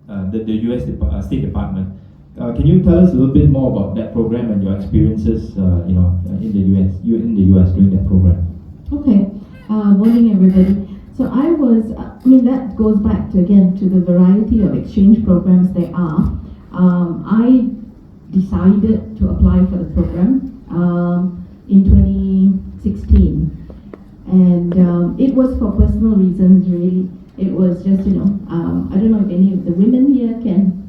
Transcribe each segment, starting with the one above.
the US State Department. Can you tell us a little bit more about that program and your experiences, in the US? You in the US during that program? Okay. Morning, everybody. So that goes back to the variety of exchange programs there are. I decided to apply for the program in 2016, and it was for personal reasons. Really, it was just I don't know if any of the women here can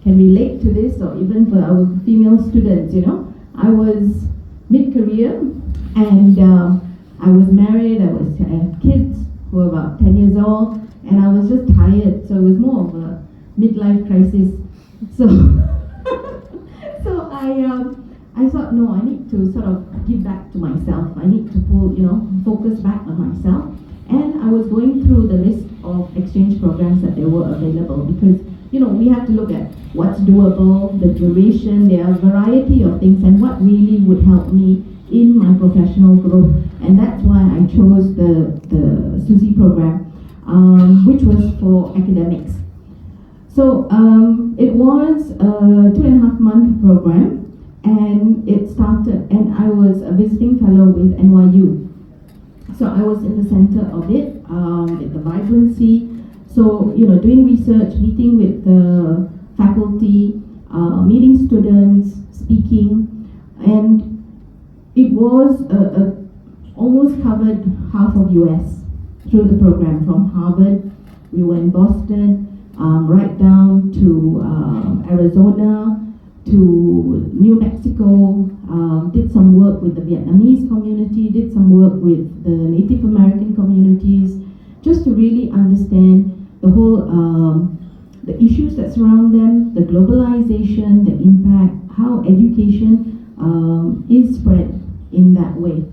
relate to this, or even for our female students. I was mid-career, and I was married. I had kids who were about 10 years old, and I was just tired. So it was more of a midlife crisis. So, I thought, no, I need to sort of give back to myself. I need to focus back on myself. And I was going through the list of exchange programs that there were available, because we have to look at what's doable, the duration. There are a variety of things, and what really would help me in my professional growth. And that's why I chose the SUSI program, which was for academics. So it was a 2.5-month program, and it started, and I was a visiting fellow with NYU. So I was in the center of it, with the vibrancy. So, doing research, meeting with the faculty, meeting students, speaking, and it was almost covered half of US through the program. From Harvard, we were in Boston, right down to Arizona, to New Mexico, did some work with the Vietnamese community, did some work with the Native American communities, just to really understand the whole, the issues that surround them, the globalization, the impact, how education is spread in that way.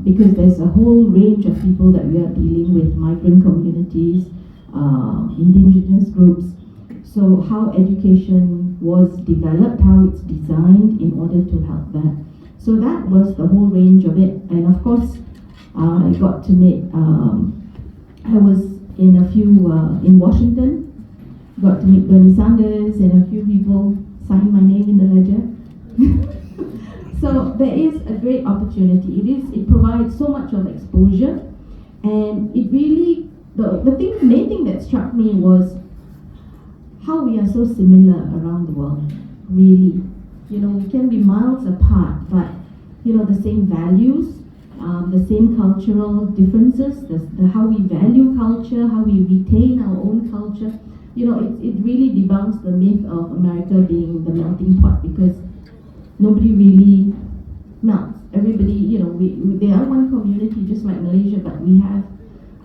Because there's a whole range of people that we are dealing with, migrant communities, indigenous groups. So how education was developed, how it's designed in order to help that. So that was the whole range of it. And of course, I got to meet, I was in a few, in Washington, got to meet Bernie Sanders, and a few people signed my name in the ledger. So there is a great opportunity. It provides so much of exposure, and it really, the main thing that struck me was how we are so similar around the world, really. We can be miles apart, but the same values, the same cultural differences, how we value culture, how we retain our own culture. It really debunks the myth of America being the melting pot, because nobody really melts. Everybody, they are one community, just like Malaysia, but we have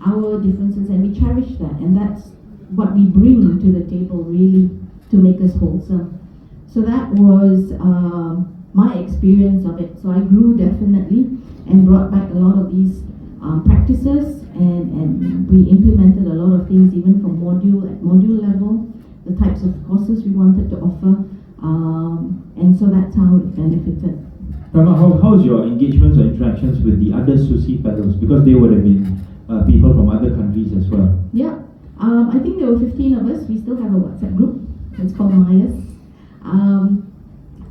our differences, and we cherish that, and that's what we bring to the table, really, to make us wholesome. So that was my experience of it. So I grew definitely, and brought back a lot of these practices, and we implemented a lot of things, even from module level, the types of courses we wanted to offer, and so that's how it benefited. Prema, how's your engagements or interactions with the other SUSI fellows? Because they would have been people from other countries as well. Yeah, I think there were 15 of us. We still have a WhatsApp group. It's called Mayas.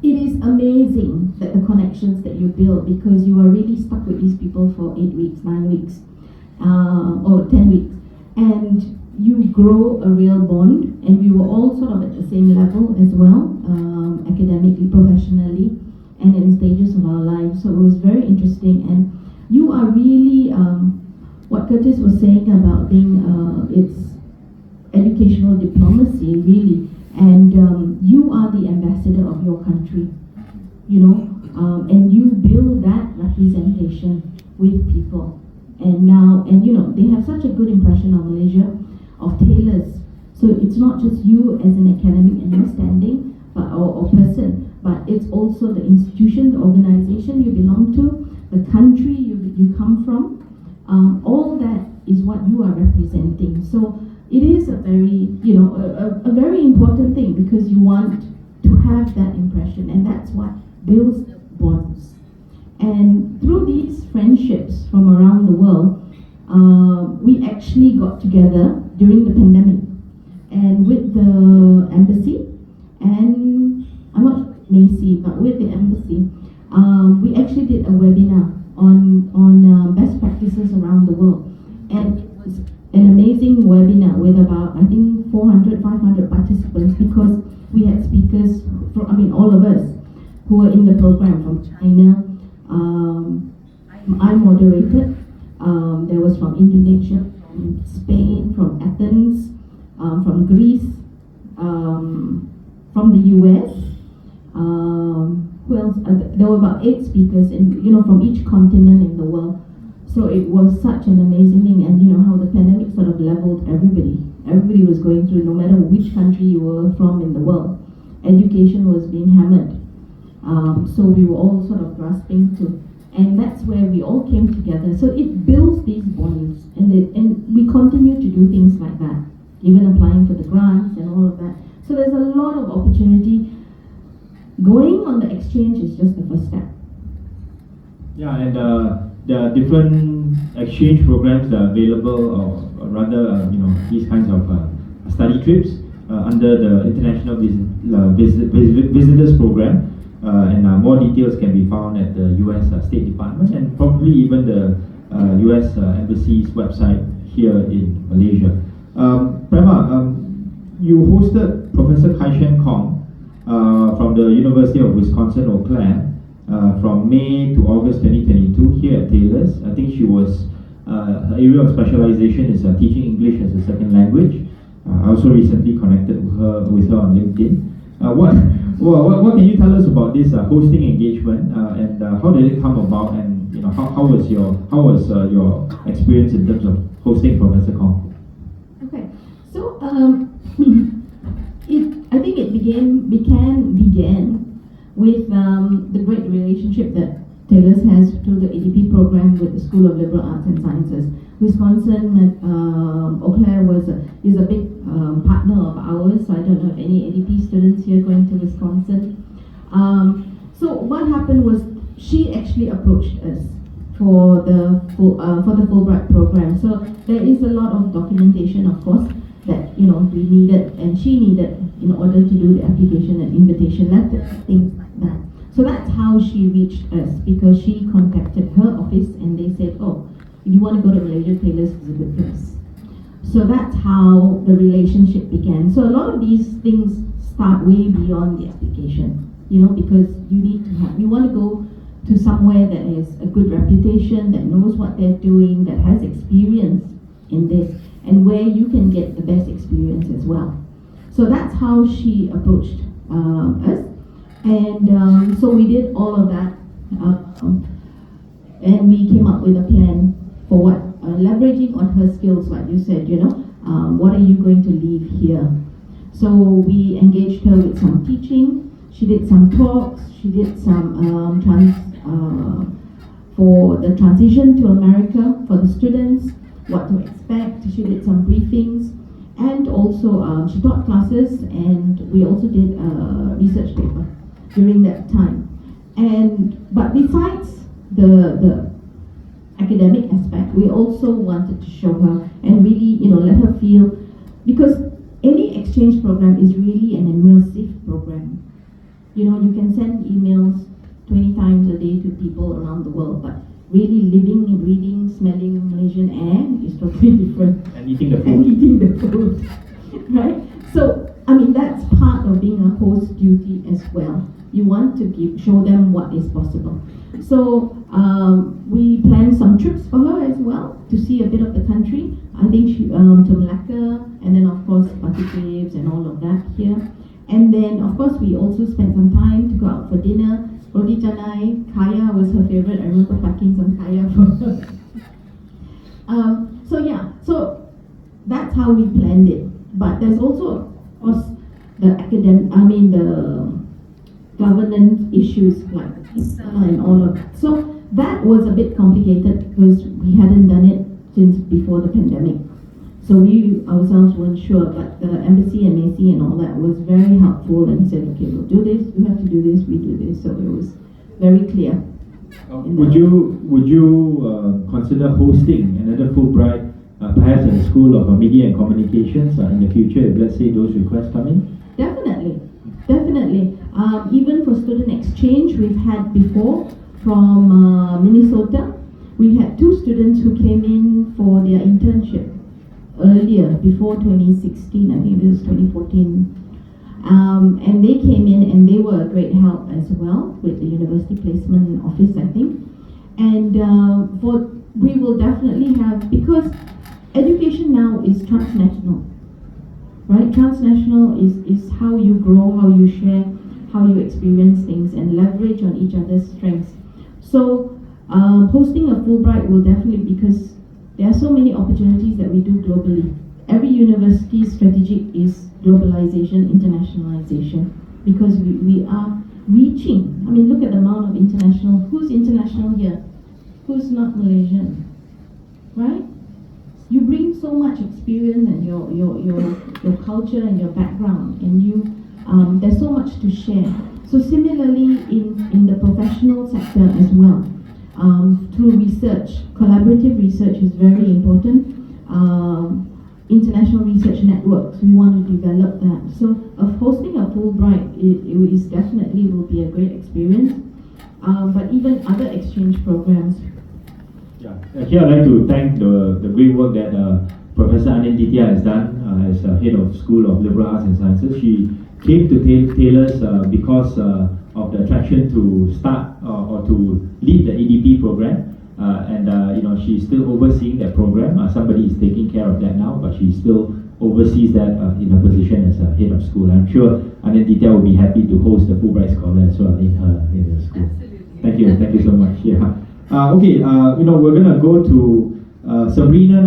It is amazing that the connections that you build, because you are really stuck with these people for 8 weeks, 9 weeks, or 10 weeks, and you grow a real bond. And we were all sort of at the same level as well, academically, professionally, and in stages of our lives. So it was very interesting. And you are really, what Curtis was saying about being, it's educational diplomacy, really. And you are the ambassador of your country, and you build that representation with people. And now, they have such a good impression of Malaysia, of tailors. So it's not just you as an academic and your standing, or person, but it's also the institution, the organization you belong to, the country you come from. All that is what you are representing. So it is a very, a very important thing, because you want to have that impression, and that's what builds bonds. And through these friendships from around the world, we actually got together during the pandemic. and with the embassy, and I'm not Macy, but with the embassy, we actually did a webinar on best practices around the world, and it was an amazing webinar with about, I think, 400, 500 participants, because we had speakers from, all of us who were in the program from China. I moderated. There was from Indonesia, from Spain, from Athens, from Greece, from the US. Who else? There were about 8 speakers, from each continent in the world. So it was such an amazing thing, and how the pandemic sort of leveled everybody. Everybody was going through, no matter which country you were from in the world. Education was being hammered. So we were all sort of grasping to, and that's where we all came together. So it builds these bonds, and we continue to do things like that, even applying for the grants and all of that. So there's a lot of opportunity. Going on the exchange is just the first step. Yeah, and there are different exchange programs that are available, or rather, these kinds of study trips under the International Visitors Program. And more details can be found at the US State Department, and probably even the US Embassy's website here in Malaysia. Prema, you hosted Professor Kai-Shen Kong from the University of Wisconsin-Eau Claire from May to August 2022 here at Taylor's. I think she was, her area of specialization is teaching English as a second language. I also recently connected with her on LinkedIn. What can you tell us about this hosting engagement, and how did it come about, and how was your experience in terms of hosting Professor Kong? Okay, so I think it began with the great relationship that Taylor's has through the ADP program with the School of Liberal Arts and Sciences. Wisconsin, Eau Claire is a big partner of ours, so I don't know if any ADP students here going to Wisconsin. So what happened was, she actually approached us for the Fulbright program. So there is a lot of documentation, of course, that we needed and she needed in order to do the application and invitation letters, things like that. So that's how she reached us, because she contacted her office and they said, oh, if you want to go to Malaysia, Taylor's is a good place. So that's how the relationship began. So a lot of these things start way beyond the application, because you want to go to somewhere that has a good reputation, that knows what they're doing, that has experience in this, and where you can get the best experience as well. So that's how she approached us. And so we did all of that, and we came up with a plan for what, leveraging on her skills, like you said, what are you going to leave here? So we engaged her with some teaching. She did some talks. She did some for the transition to America for the students, what to expect. She did some briefings, and also she taught classes, and we also did a research paper during that time. But besides the academic aspect, we also wanted to show her and really, let her feel, because any exchange program is really an immersive program. You can send emails 20 times a day to people around the world, but really living and breathing, smelling Malaysian air is totally different. And eating the food. Right? So, that's part of being a host duty as well. You want to show them what is possible. So we planned some trips for her as well to see a bit of the country. I think she to Malacca, and then of course Batu Caves and all of that here. And then of course we also spent some time to go out for dinner. Roti canai, kaya was her favorite. I remember packing some kaya for her. So that's how we planned it. But there's also, of course, the governance issues like visa and all of that. So that was a bit complicated because we hadn't done it since before the pandemic. So we ourselves weren't sure, but the embassy and Macy and all that was very helpful and said, okay, we'll do this, you have to do this, we do this. So it was very clear. Would you consider hosting another Fulbright perhaps in the School of Media and Communications in the future, if let's say those requests come in? Definitely, definitely. Even for student exchange, we've had before from Minnesota. We had 2 students who came in for their internship earlier, before 2016. I think this was 2014. And they came in and they were a great help as well with the university placement office, I think. And we will definitely have, because education now is transnational, right? Transnational is how you grow, how you share, how you experience things and leverage on each other's strengths. So hosting a Fulbright will definitely, because there are so many opportunities that we do globally. Every university's strategic is globalization, internationalization, because we are reaching. I mean, look at the amount of international. Who's international here? Who's not Malaysian? Right? You bring so much experience and your culture and your background, and there's so much to share. So similarly in the professional sector as well, through research, collaborative research is very important. International research networks, we want to develop that. So hosting a Fulbright it is definitely will be a great experience. But even other exchange programs. Yeah, here I'd like to thank the great work that Professor Aninditya has done as head of School of Liberal Arts and Sciences. She came to Taylor's because of the attraction to start or to lead the ADP program. She's still overseeing that program. Somebody is taking care of that now, but she still oversees that in her position as a head of school. I'm sure Aninditya will be happy to host the Fulbright Scholar as well in her school. Absolutely. Thank you so much. Yeah. We're gonna go to Sabrina now.